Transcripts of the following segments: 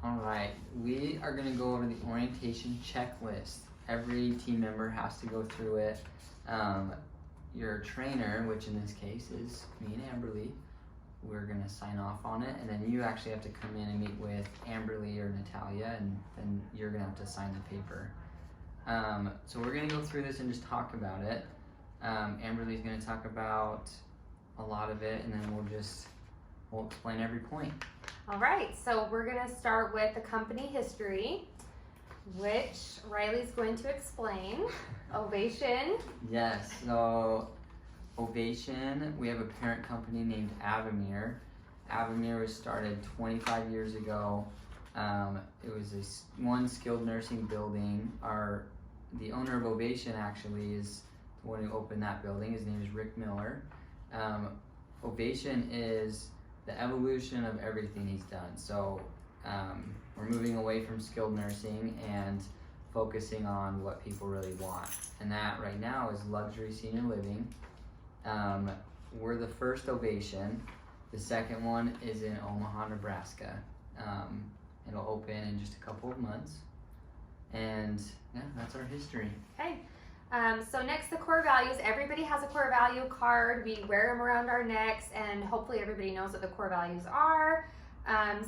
All right, we are going to go over the orientation checklist. Every team member has to go through it. Your trainer, which in this case is me and Amberly, we're going to sign off on it, and then you actually have to come in and meet with Amberly or Natalia, and then you're going to have to sign the paper. So we're going to go through this and just talk about it. Amberly's going to talk about a lot of it, and then we'll explain every point. All right, so we're going to start with the company history, which Riley's going to explain. Ovation. Yes, so Ovation, we have a parent company named Avamere. Avamere was started 25 years ago. It was one skilled nursing building. The owner of Ovation actually is the one who opened that building. His name is Rick Miller. Ovation is the evolution of everything he's done. So we're moving away from skilled nursing and focusing on what people really want. And that right now is luxury senior living. We're the first Ovation. The second one is in Omaha, Nebraska. It'll open in just a couple of months. And yeah, that's our history. Okay. So next, the core values. Everybody has a core value card. We wear them around our necks, and hopefully everybody knows what the core values are.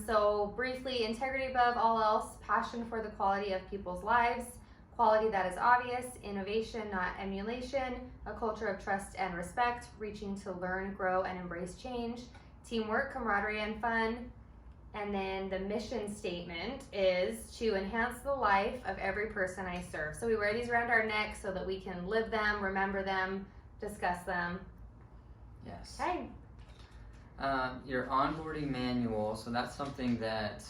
So briefly, integrity above all else, passion for the quality of people's lives, quality that is obvious, innovation, not emulation, a culture of trust and respect, reaching to learn, grow, and embrace change, teamwork, camaraderie, and fun. And then the mission statement is to enhance the life of every person I serve. So we wear these around our neck so that we can live them, remember them, discuss them. Yes. Okay. Your onboarding manual, so that's something that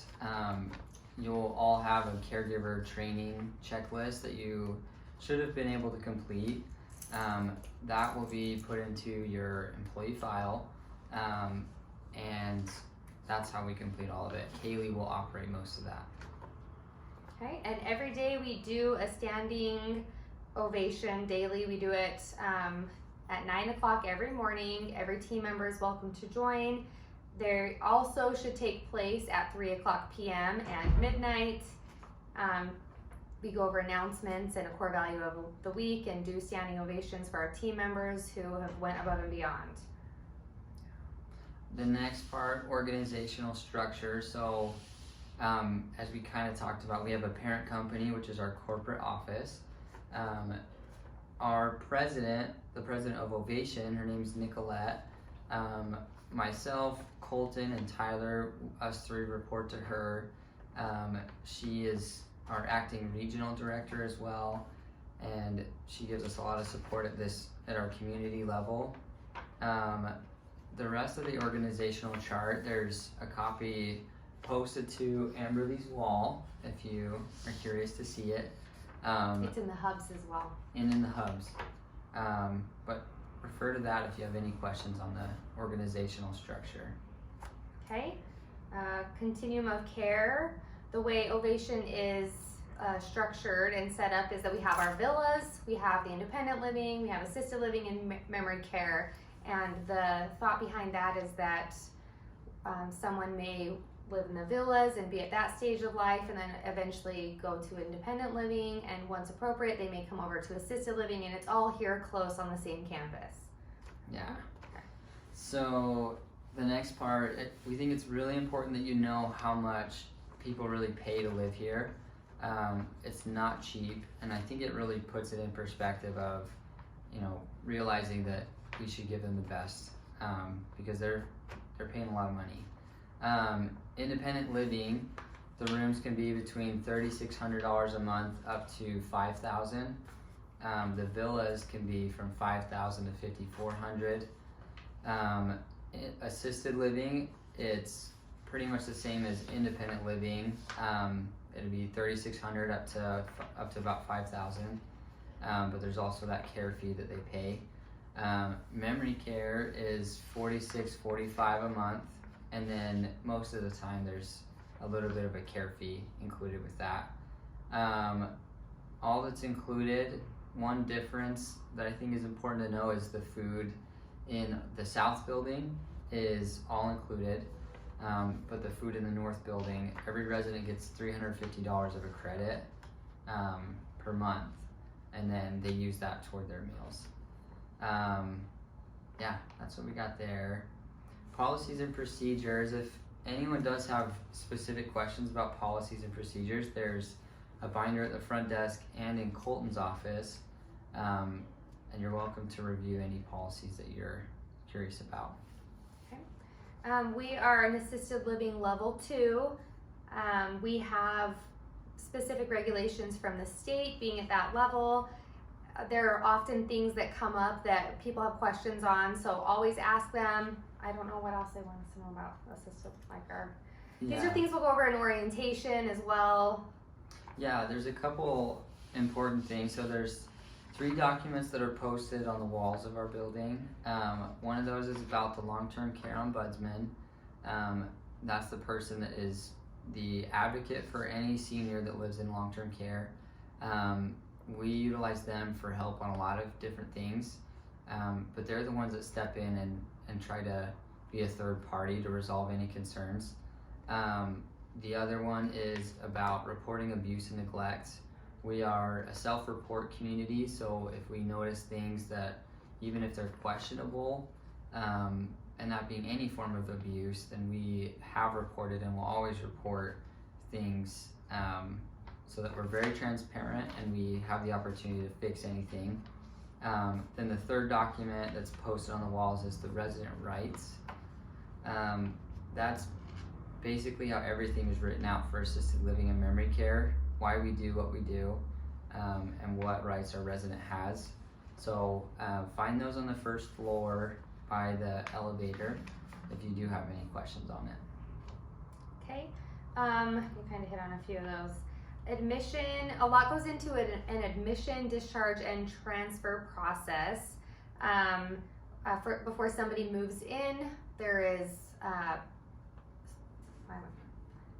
you'll all have a caregiver training checklist that you should have been able to complete. That will be put into your employee file, and that's how we complete all of it. Kaylee will operate most of that. Okay, and every day we do a standing ovation daily. We do it at 9 o'clock every morning. Every team member is welcome to join. There also should take place at 3 o'clock p.m. and midnight. We go over announcements and a core value of the week and do standing ovations for our team members who have went above and beyond. The next part, organizational structure. So as we kind of talked about, we have a parent company, which is our corporate office. Our president, the president of Ovation, her name's Nicolette. Myself, Colton, and Tyler, us three report to her. She is our acting regional director as well, and she gives us a lot of support at our community level. The rest of the organizational chart, there's a copy posted to Amberly's wall if you are curious to see it. It's in the hubs as well. And in the hubs. But refer to that if you have any questions on the organizational structure. Okay. Continuum of care. The way Ovation is structured and set up is that we have our villas, we have the independent living, we have assisted living, and memory care. And the thought behind that is that someone may live in the villas and be at that stage of life, and then eventually go to independent living, and once appropriate they may come over to assisted living, and it's all here close on the same campus. Yeah. Okay. So the next part, we think it's really important that you know how much people really pay to live here. It's not cheap, and I think it really puts it in perspective of, realizing that we should give them the best, because they're paying a lot of money. Independent living, the rooms can be between $3,600 a month up to $5,000. The villas can be from $5,000 to $5,400. Assisted living, it's pretty much the same as independent living. It'd be $3,600 up to about $5,000. But there's also that care fee that they pay. Memory care is $46.45 a month, and then most of the time there's a little bit of a care fee included with that. All that's included, one difference that I think is important to know is the food in the South building is all included. But the food in the north building, every resident gets $350 of a credit per month, and then they use that toward their meals. Yeah, that's what we got there. Policies and procedures. If anyone does have specific questions about policies and procedures, there's a binder at the front desk and in Colton's office, and you're welcome to review any policies that you're curious about. We are an assisted living level 2. We have specific regulations from the state being at that level. There are often things that come up that people have questions on, so always ask them. I don't know what else they want us to know about assisted, these are things we'll go over in orientation as well. Yeah, there's a couple important things. So there's 3 documents that are posted on the walls of our building. One of those is about the long-term care ombudsman. That's the person that is the advocate for any senior that lives in long-term care. We utilize them for help on a lot of different things, but they're the ones that step in and try to be a third party to resolve any concerns. The other one is about reporting abuse and neglect. We are a self-report community, so if we notice things that, even if they're questionable, and that being any form of abuse, then we have reported and will always report things, so that we're very transparent and we have the opportunity to fix anything. Then the third document that's posted on the walls is the resident rights. That's basically how everything is written out for assisted living and memory care, why we do what we do, and what rights our resident has. So find those on the first floor by the elevator if you do have any questions on it. Okay, you kind of hit on a few of those. Admission, a lot goes into an admission, discharge, and transfer process. Before somebody moves in, there's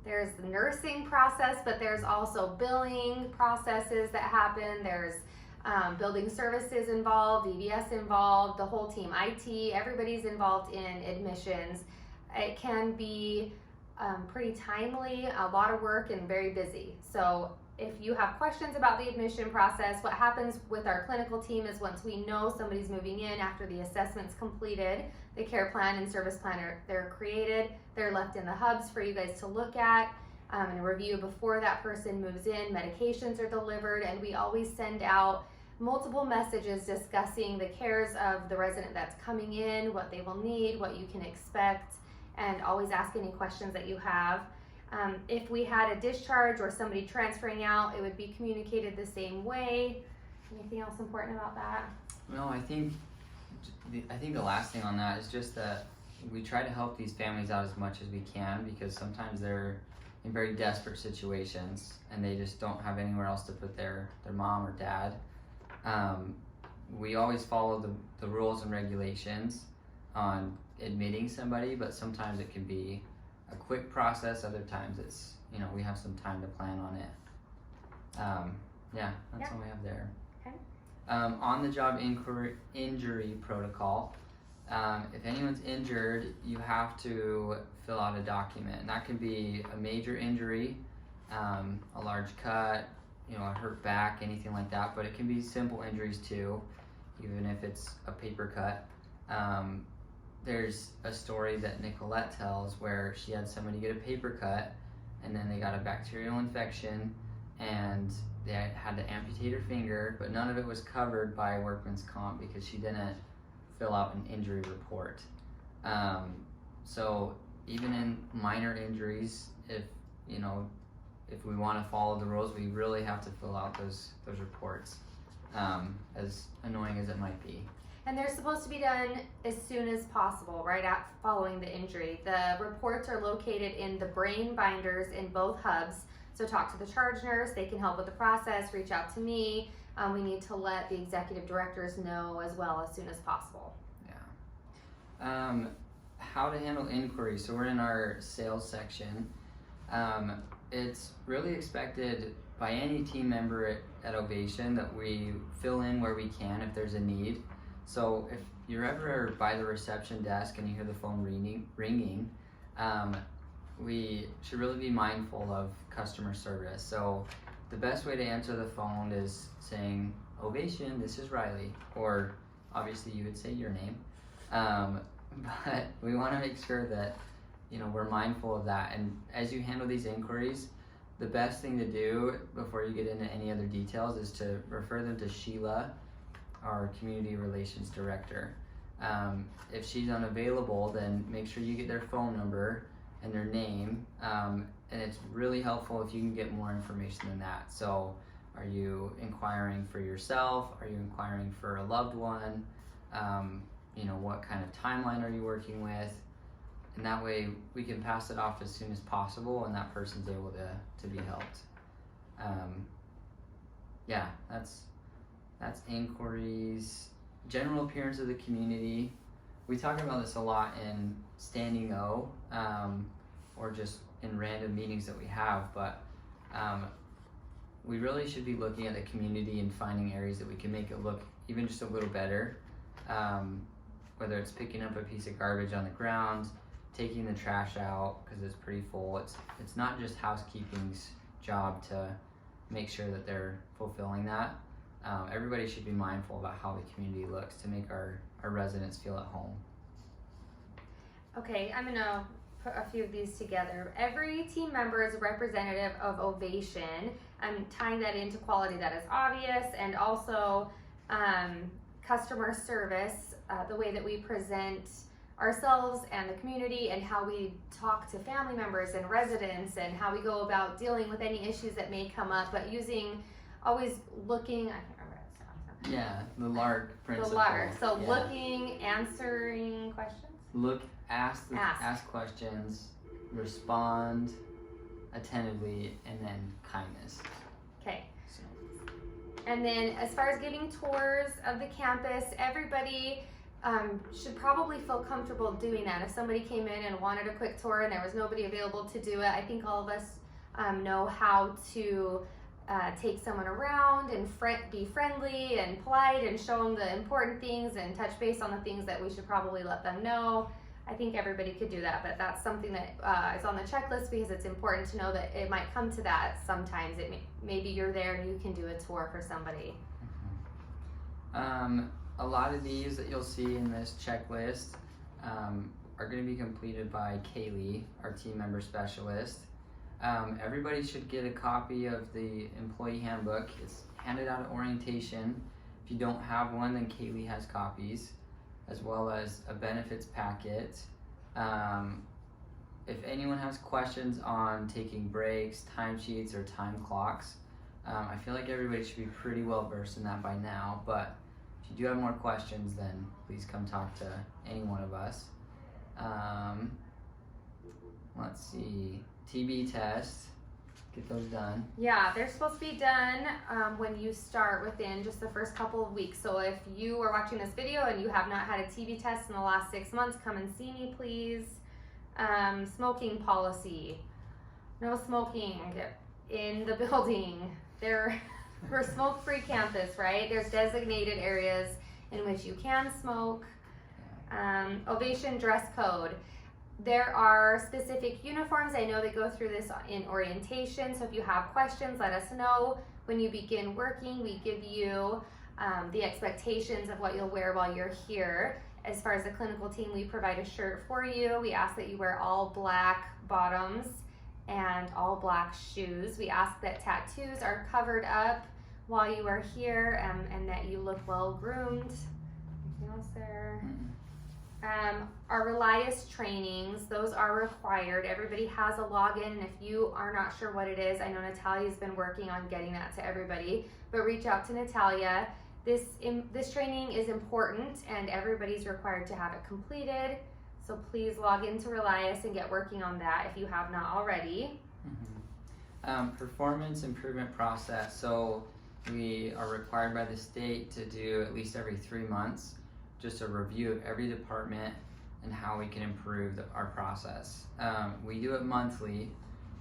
the nursing process, but there's also billing processes that happen. There's building services involved, VBS involved, the whole team, IT, everybody's involved in admissions. It can be pretty timely, a lot of work, and very busy. So if you have questions about the admission process, what happens with our clinical team is once we know somebody's moving in after the assessment's completed, the care plan and service plan they're created, they're left in the hubs for you guys to look at and review before that person moves in. Medications are delivered, and we always send out multiple messages discussing the cares of the resident that's coming in, what they will need, what you can expect, and always ask any questions that you have. If we had a discharge or somebody transferring out, it would be communicated the same way. Anything else important about that? No, I think the last thing on that is just that we try to help these families out as much as we can, because sometimes they're in very desperate situations and they just don't have anywhere else to put their mom or dad. We always follow the rules and regulations on admitting somebody, but sometimes it can be a quick process. Other times it's, we have some time to plan on it. That's all we have there. Okay. On the job injury protocol, if anyone's injured, you have to fill out a document, and that can be a major injury, a large cut, a hurt back, anything like that, but it can be simple injuries too, even if it's a paper cut. There's a story that Nicolette tells where she had somebody get a paper cut, and then they got a bacterial infection, and they had to amputate her finger, but none of it was covered by workman's comp because she didn't fill out an injury report. So even in minor injuries, if we want to follow the rules, we really have to fill out those reports, as annoying as it might be. And they're supposed to be done as soon as possible, right following the injury. The reports are located in the brain binders in both hubs. So talk to the charge nurse, they can help with the process, reach out to me. We need to let the executive directors know as well as soon as possible. Yeah. How to handle inquiries. So we're in our sales section. It's really expected by any team member at Ovation that we fill in where we can if there's a need. So if you're ever by the reception desk and you hear the phone ringing, we should really be mindful of customer service. So the best way to answer the phone is saying, Ovation, this is Riley, or obviously you would say your name. But we want to make sure that, you know, we're mindful of that. And as you handle these inquiries, the best thing to do before you get into any other details is to refer them to Sheila, our community relations director. If she's unavailable, then make sure you get their phone number and their name. And it's really helpful if you can get more information than that. So are you inquiring for yourself? Are you inquiring for a loved one? You know, what kind of timeline are you working with? And that way we can pass it off as soon as possible and that person's able to be helped. Yeah, that's inquiries. General appearance of the community. We talk about this a lot in Standing O, or just in random meetings that we have, but we really should be looking at the community and finding areas that we can make it look even just a little better. Whether it's picking up a piece of garbage on the ground, taking the trash out because it's pretty full. It's not just housekeeping's job to make sure that they're fulfilling that. Everybody should be mindful about how the community looks to make our residents feel at home. Okay, I'm gonna put a few of these together. Every team member is a representative of Ovation. I'm tying that into quality that is obvious, and also customer service, the way that we present ourselves and the community, and how we talk to family members and residents, and how we go about dealing with any issues that may come up, but always looking, I can't remember how to say it. Yeah, the LARC principle. The LARC. So yeah. Looking, answering questions. Look, ask questions, respond attentively, and then kindness. Okay. So. And then as far as giving tours of the campus, everybody should probably feel comfortable doing that. If somebody came in and wanted a quick tour and there was nobody available to do it, I think all of us know how to take someone around and be friendly and polite and show them the important things and touch base on the things that we should probably let them know. I think everybody could do that, but that's something that is on the checklist because it's important to know that it might come to that sometimes. Maybe you're there and you can do a tour for somebody. A lot of these that you'll see in this checklist are going to be completed by Kaylee, our team member specialist. Everybody should get a copy of the employee handbook. It's handed out at orientation. If you don't have one, then Kaylee has copies, as well as a benefits packet. If anyone has questions on taking breaks, timesheets, or time clocks, I feel like everybody should be pretty well versed in that by now, but if you do have more questions, then please come talk to any one of us. Let's see, TB tests, get those done. Yeah, they're supposed to be done when you start within just the first couple of weeks. So if you are watching this video and you have not had a TB test in the last 6 months, come and see me, please. Smoking policy. No smoking in the building. We're a smoke-free campus, right? There's designated areas in which you can smoke. Ovation dress code. There are specific uniforms. I know they go through this in orientation, so if you have questions, let us know. When you begin working, we give you the expectations of what you'll wear while you're here. As far as the clinical team, we provide a shirt for you. We ask that you wear all black bottoms and all black shoes. We ask that tattoos are covered up while you are here, and that you look well groomed. Anything else there? Our Relias trainings, those are required. Everybody has a login, and if you are not sure what it is, I know Natalia's been working on getting that to everybody, but reach out to Natalia. This training is important, and everybody's required to have it completed. So please log into Relias and get working on that if you have not already. Performance improvement process. So we are required by the state to do at least every 3 months, just a review of every department and how we can improve our process. We do it monthly.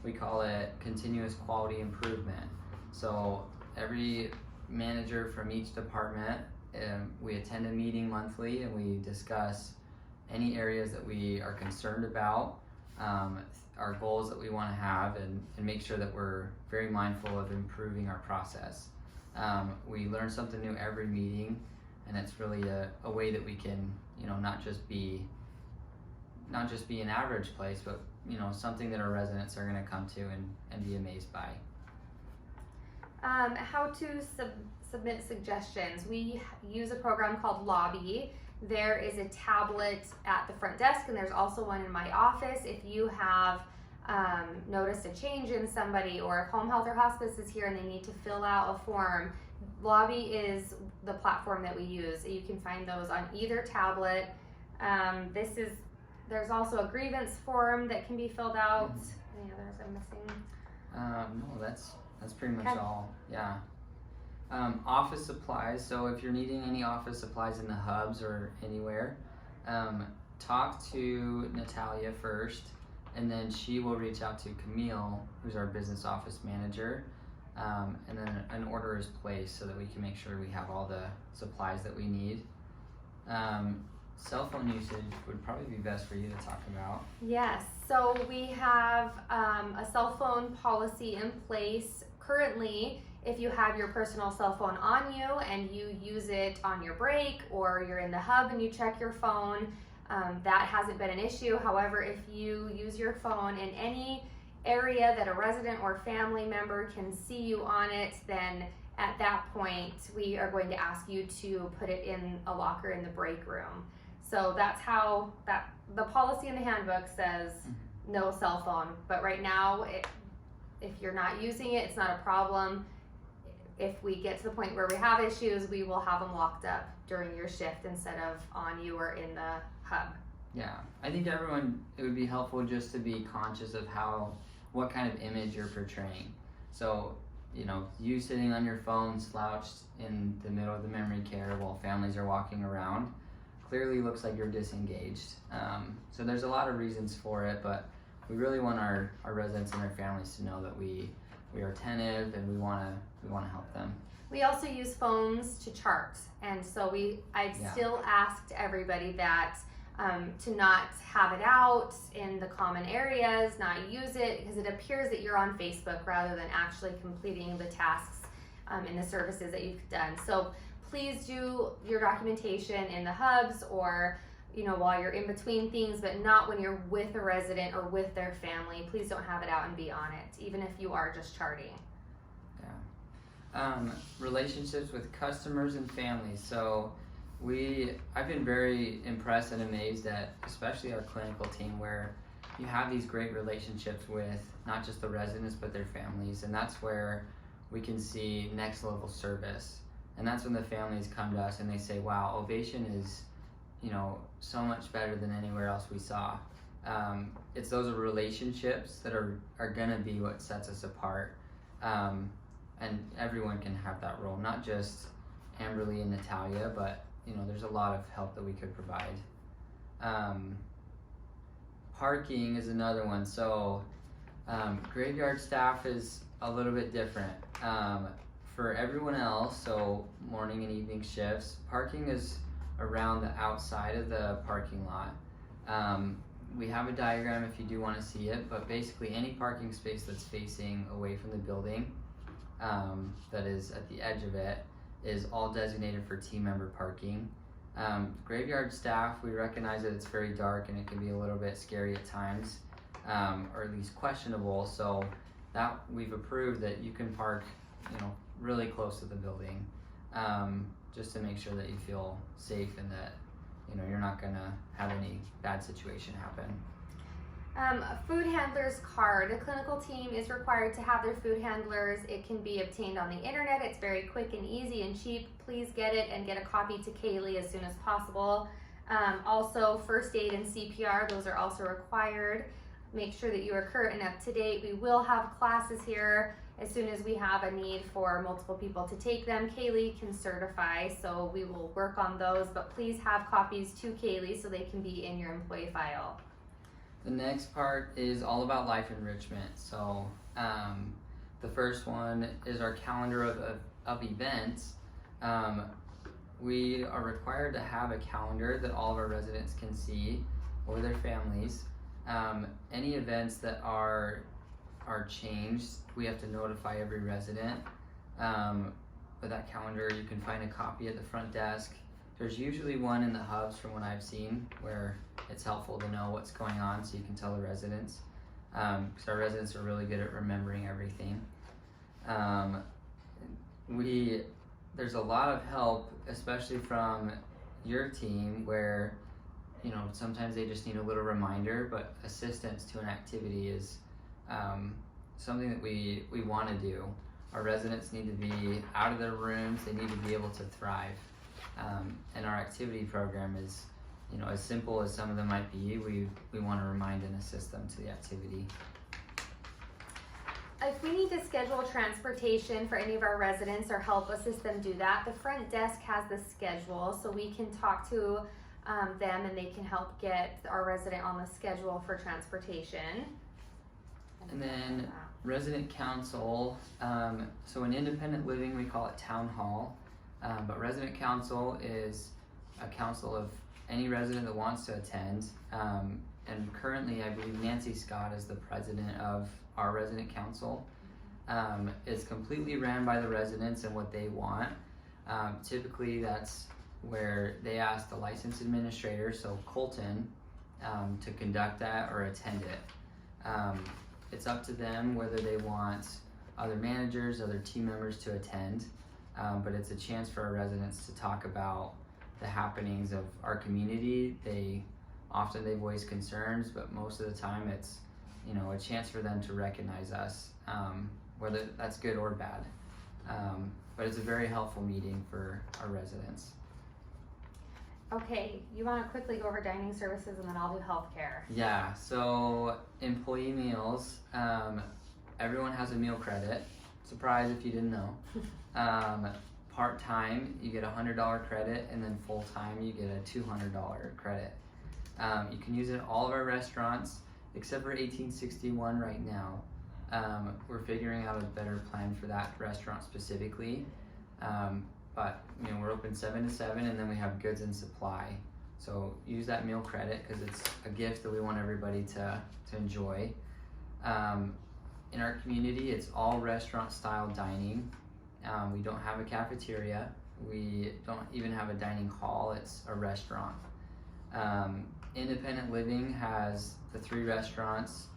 We call it continuous quality improvement. So every manager from each department, we attend a meeting monthly and we discuss any areas that we are concerned about our goals that we want to have, and make sure that we're very mindful of improving our process. We learn something new every meeting, and it's really a way that we can, not just be an average place, but something that our residents are going to come to and be amazed by. How to submit suggestions. We use a program called Lobby. There is a tablet at the front desk, and there's also one in my office. If you have noticed a change in somebody, or if home health or hospice is here and they need to fill out a form, Lobby is the platform that we use. You can find those on either tablet. There's also a grievance form that can be filled out. Any others I'm missing? No, that's pretty much all. Yeah. Office supplies. So if you're needing any office supplies in the hubs or anywhere, talk to Natalia first, and then she will reach out to Camille, who's our business office manager, and then an order is placed so that we can make sure we have all the supplies that we need. Cell phone usage would probably be best for you to talk about. Yes, so we have a cell phone policy in place currently. If you have your personal cell phone on you and you use it on your break, or you're in the hub and you check your phone, that hasn't been an issue. However, if you use your phone in any area that a resident or family member can see you on it, then at that point we are going to ask you to put it in a locker in the break room. So that's how the policy in the handbook says no cell phone. But right now, if you're not using it, it's not a problem. If we get to the point where we have issues, we will have them locked up during your shift instead of on you or in the hub. Yeah, I think it would be helpful just to be conscious of what kind of image you're portraying. So, you sitting on your phone slouched in the middle of the memory care while families are walking around clearly looks like you're disengaged. So there's a lot of reasons for it, but we really want our residents and their families to know that we are attentive and we want to help them. We also use phones to chart, and so I've still asked everybody that to not have it out in the common areas, not use it, because it appears that you're on Facebook rather than actually completing the tasks in the services that you've done. So please do your documentation in the hubs, or while you're in between things, but not when you're with a resident or with their family. Please don't have it out and be on it, even if you are just charting. Yeah. Relationships with customers and families. So I've been very impressed and amazed at, especially our clinical team, where you have these great relationships with not just the residents but their families, and that's where we can see next level service. And that's when the families come to us and they say, wow, Ovation is so much better than anywhere else we saw. It's those relationships that are gonna be what sets us apart, and everyone can have that role, not just Amberly and Natalia, but there's a lot of help that we could provide. Parking is another one. So graveyard staff is a little bit different. For everyone else, so morning and evening shifts, parking is around the outside of the parking lot. We have a diagram if you do want to see it, but basically any parking space that's facing away from the building, that is at the edge of it, is all designated for team member parking. Graveyard staff, we recognize that it's very dark and it can be a little bit scary at times, or at least questionable, so that we've approved that you can park really close to the building, just to make sure that you feel safe and that you're not gonna have any bad situation happen. A food handler's card. The clinical team is required to have their food handlers. It can be obtained on the internet. It's very quick and easy and cheap. Please get it and get a copy to Kaylee as soon as possible. Also, first aid and CPR, those are also required. Make sure that you are current and up to date. We will have classes here as soon as we have a need for multiple people to take them. Kaylee can certify, so we will work on those, but please have copies to Kaylee so they can be in your employee file. The next part is all about life enrichment. So the first one is our calendar of events. We are required to have a calendar that all of our residents can see, or their families. Any events that are changed, we have to notify every resident. With that calendar, you can find a copy at the front desk. There's usually one in the hubs from what I've seen where it's helpful to know what's going on so you can tell the residents. Because our residents are really good at remembering everything. There's a lot of help, especially from your team, where sometimes they just need a little reminder, but assistance to an activity is something that we want to do. Our residents need to be out of their rooms, they need to be able to thrive. And our activity program is, as simple as some of them might be, we want to remind and assist them to the activity. If we need to schedule transportation for any of our residents or help assist them do that, the front desk has the schedule, so we can talk to them and they can help get our resident on the schedule for transportation. And then resident council, so in independent living we call it town hall, but resident council is a council of any resident that wants to attend, and currently I believe Nancy Scott is the president of our resident council. It's completely ran by the residents and what they want. Typically that's where they ask the license administrator, so Colton, to conduct that or attend it. It's up to them whether they want other managers, other team members to attend, but it's a chance for our residents to talk about the happenings of our community. Often they voice concerns, but most of the time it's a chance for them to recognize us, whether that's good or bad. But it's a very helpful meeting for our residents. Okay, you want to quickly go over dining services and then I'll do healthcare. Yeah, so employee meals, everyone has a meal credit. Surprise if you didn't know. Part-time, you get a $100 credit, and then full-time, you get a $200 credit. You can use it at all of our restaurants, except for 1861 right now. We're figuring out a better plan for that restaurant specifically. But we're open 7 to 7, and then we have goods and supply. So use that meal credit because it's a gift that we want everybody to enjoy. In our community, it's all restaurant style dining. We don't have a cafeteria. We don't even have a dining hall. It's a restaurant. Independent living has the 3 restaurants: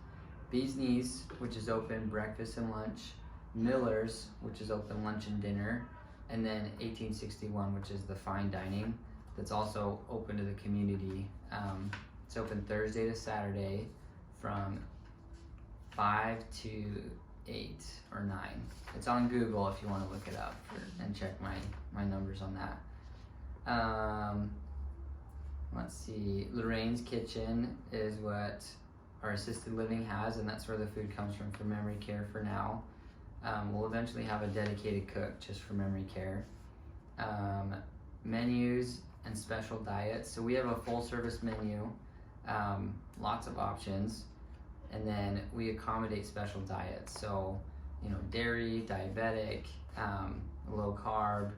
Bee's Knees, which is open breakfast and lunch; Miller's, which is open lunch and dinner; and then 1861, which is the fine dining that's also open to the community. It's open Thursday to Saturday from 5 to 8 or 9. It's on Google if you want to look it up and check my numbers on that. Let's see, Lorraine's Kitchen is what our assisted living has, and that's where the food comes from for memory care for now. We'll eventually have a dedicated cook just for memory care. Menus and special diets. So we have a full service menu, lots of options, and then we accommodate special diets. So, dairy, diabetic, low carb,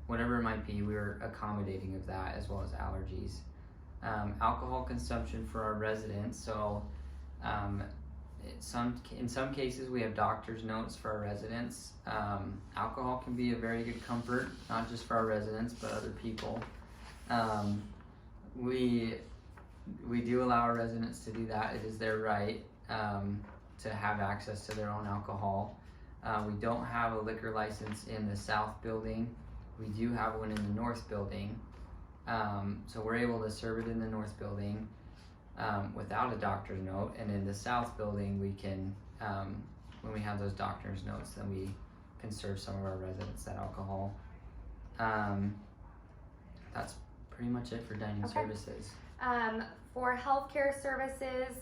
whatever it might be, we're accommodating of that, as well as allergies. Alcohol consumption for our residents. So in some cases we have doctor's notes for our residents. Alcohol can be a very good comfort, not just for our residents but other people. We do allow our residents to do that. It is their right to have access to their own alcohol. We don't have a liquor license in the south building. We do have one in the north building. So we're able to serve it in the north building without a doctor's note, and in the south building we can, when we have those doctor's notes, then we can serve some of our residents that alcohol. That's pretty much it for dining services. For healthcare services,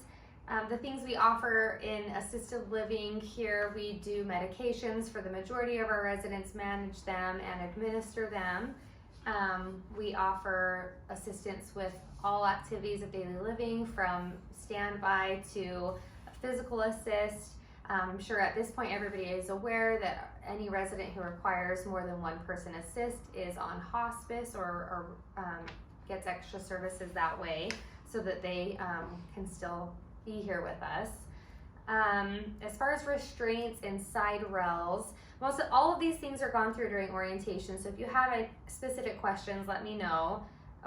the things we offer in assisted living here, we do medications for the majority of our residents, manage them and administer them. We offer assistance with all activities of daily living, from standby to physical assist. I'm sure at this point everybody is aware that any resident who requires more than one person assist is on hospice or gets extra services that way. so that they can still be here with us. As far as restraints and side rails, all of these things are gone through during orientation. So if you have specific questions, let me know.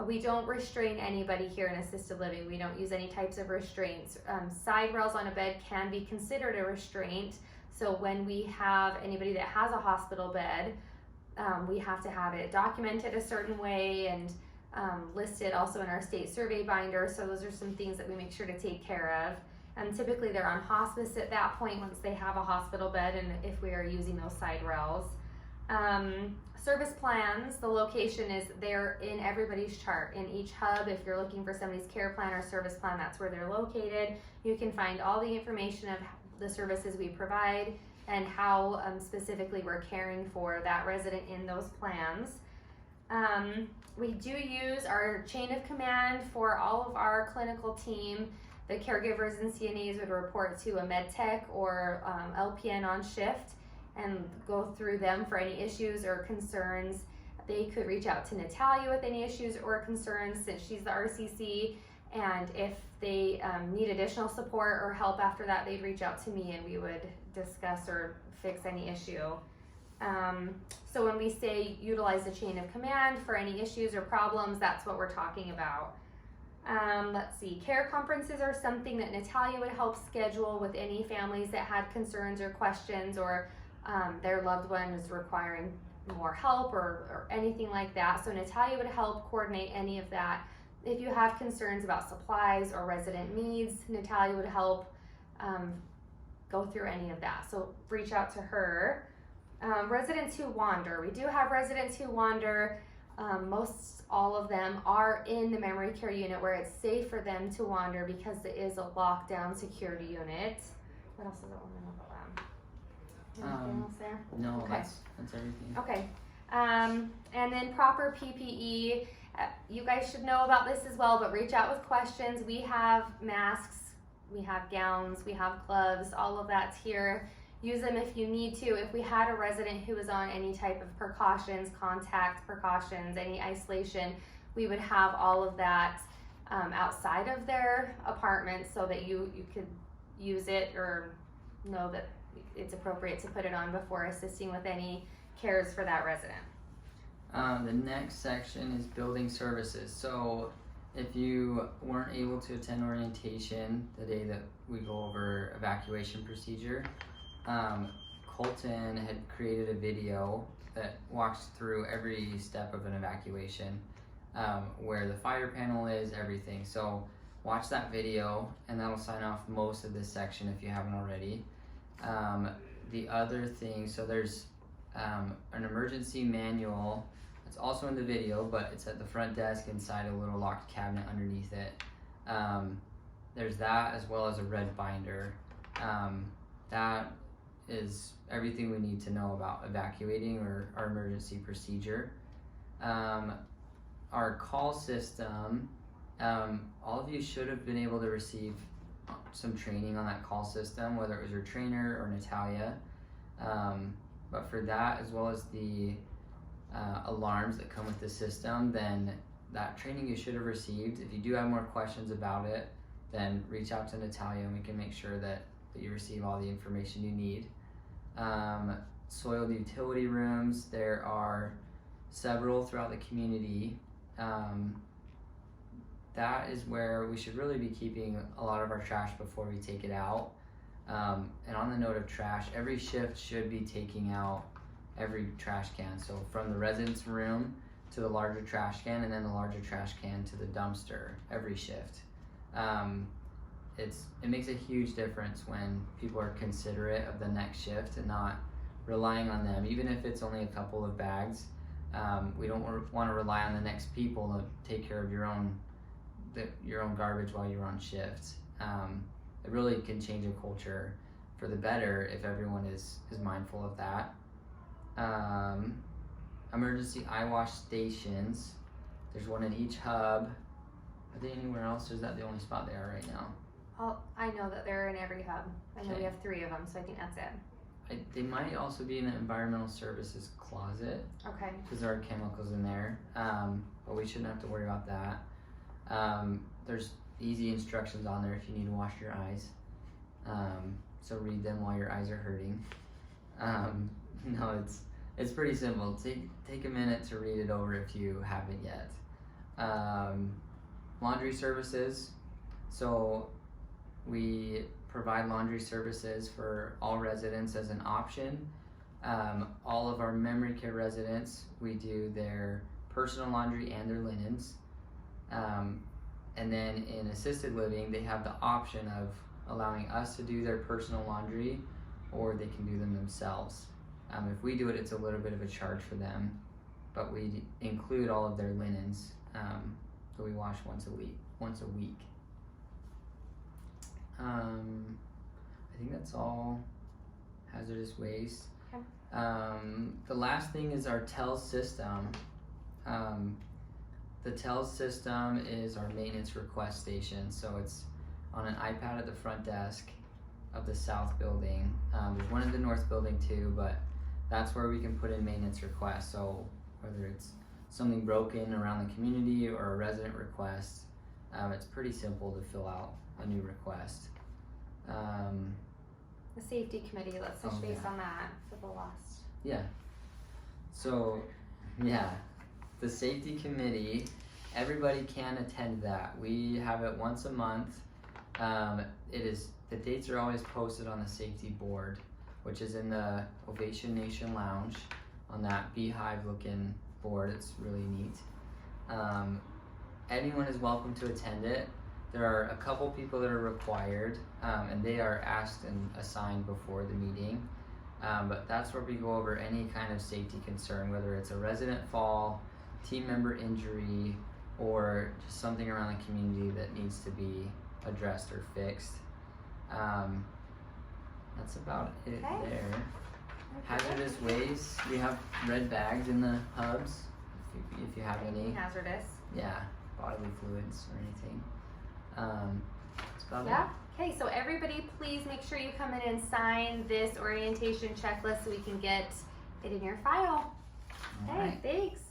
We don't restrain anybody here in assisted living. We don't use any types of restraints. Side rails on a bed can be considered a restraint. So when we have anybody that has a hospital bed, we have to have it documented a certain way and listed also in our state survey binder. So those are some things that we make sure to take care of. And typically they're on hospice at that point once they have a hospital bed, and if we are using those side rails. Service plans, the location is there in everybody's chart. In each hub, if you're looking for somebody's care plan or service plan, that's where they're located. You can find all the information of the services we provide and how specifically we're caring for that resident in those plans. We do use our chain of command for all of our clinical team. The caregivers and CNAs would report to a med tech or LPN on shift and go through them for any issues or concerns. They could reach out to Natalia with any issues or concerns since she's the RCC, and if they need additional support or help after that, they'd reach out to me and we would discuss or fix any issue. So when we say utilize the chain of command for any issues or problems, that's what we're talking about. Let's see, care conferences are something that Natalia would help schedule with any families that had concerns or questions, or their loved one is requiring more help or anything like that. So Natalia would help coordinate any of that. If you have concerns about supplies or resident needs, Natalia would help go through any of that. So reach out to her. Residents who wander. We do have residents who wander. Most all of them are in the memory care unit where it's safe for them to wander because it is a lockdown security unit. What else does it want to know about them? Anything else there? No, Okay. that's everything. Okay. And then proper PPE. You guys should know about this as well, but reach out with questions. We have masks, we have gowns, we have gloves, all of that's here. Use them if you need to. If we had a resident who was on any type of precautions, contact precautions, any isolation, we would have all of that outside of their apartment so that you could use it or know that it's appropriate to put it on before assisting with any cares for that resident. The next section is building services. So if you weren't able to attend orientation the day that we go over evacuation procedure, Colton had created a video that walks through every step of an evacuation, where the fire panel is, everything. So watch that video and that'll sign off most of this section if you haven't already. The other thing, so there's an emergency manual. It's also in the video, but it's at the front desk inside a little locked cabinet underneath it. There's that as well as a red binder. That is everything we need to know about evacuating or our emergency procedure. Our call system, all of you should have been able to receive some training on that call system, whether it was your trainer or Natalia. But for that, as well as the alarms that come with the system, then that training you should have received. If you do have more questions about it, then reach out to Natalia and we can make sure that you receive all the information you need. Soiled utility rooms, there are several throughout the community. That is where we should really be keeping a lot of our trash before we take it out. And on the note of trash, every shift should be taking out every trash can. So from the residence room to the larger trash can, and then the larger trash can to the dumpster every shift. It makes a huge difference when people are considerate of the next shift and not relying on them, even if it's only a couple of bags. We don't want to rely on the next people to take care of your own garbage while you're on shift. It really can change a culture for the better if everyone is mindful of that. Emergency eye wash stations. There's one in each hub. Are they anywhere else, or is that the only spot they are right now? I know that they're in every hub. I know Okay. we have 3 of them, so I think that's it. They might also be in the environmental services closet Okay. because there are chemicals in there, but we shouldn't have to worry about that. There's easy instructions on there if you need to wash your eyes. So read them while your eyes are hurting. No, it's pretty simple. Take a minute to read it over if you haven't yet. Laundry services. So we provide laundry services for all residents as an option. All of our memory care residents, we do their personal laundry and their linens. And then in assisted living, they have the option of allowing us to do their personal laundry, or they can do them themselves. If we do it, it's a little bit of a charge for them, but we include all of their linens. So we wash once a week. I think that's all hazardous waste. Okay. The last thing is our TELS system. The TELS system is our maintenance request station. So it's on an iPad at the front desk of the south building. There's one in the north building too, but that's where we can put in maintenance requests. So whether it's something broken around the community or a resident request, it's pretty simple to fill out a new request. The safety committee, let's touch base on that for the last. Yeah. So, yeah, the safety committee, everybody can attend that. We have it once a month. The dates are always posted on the safety board, which is in the Ovation Nation Lounge on that beehive looking board. It's really neat. Anyone is welcome to attend it. There are a couple people that are required, and they are asked and assigned before the meeting. But that's where we go over any kind of safety concern, whether it's a resident fall, team member injury, or just something around the community that needs to be addressed or fixed. That's about it there. Hazardous waste, we have red bags in the hubs if you have any. Hazardous. Yeah, bodily fluids or anything. That's about it. Okay, so everybody please make sure you come in and sign this orientation checklist so we can get it in your file. Okay, thanks.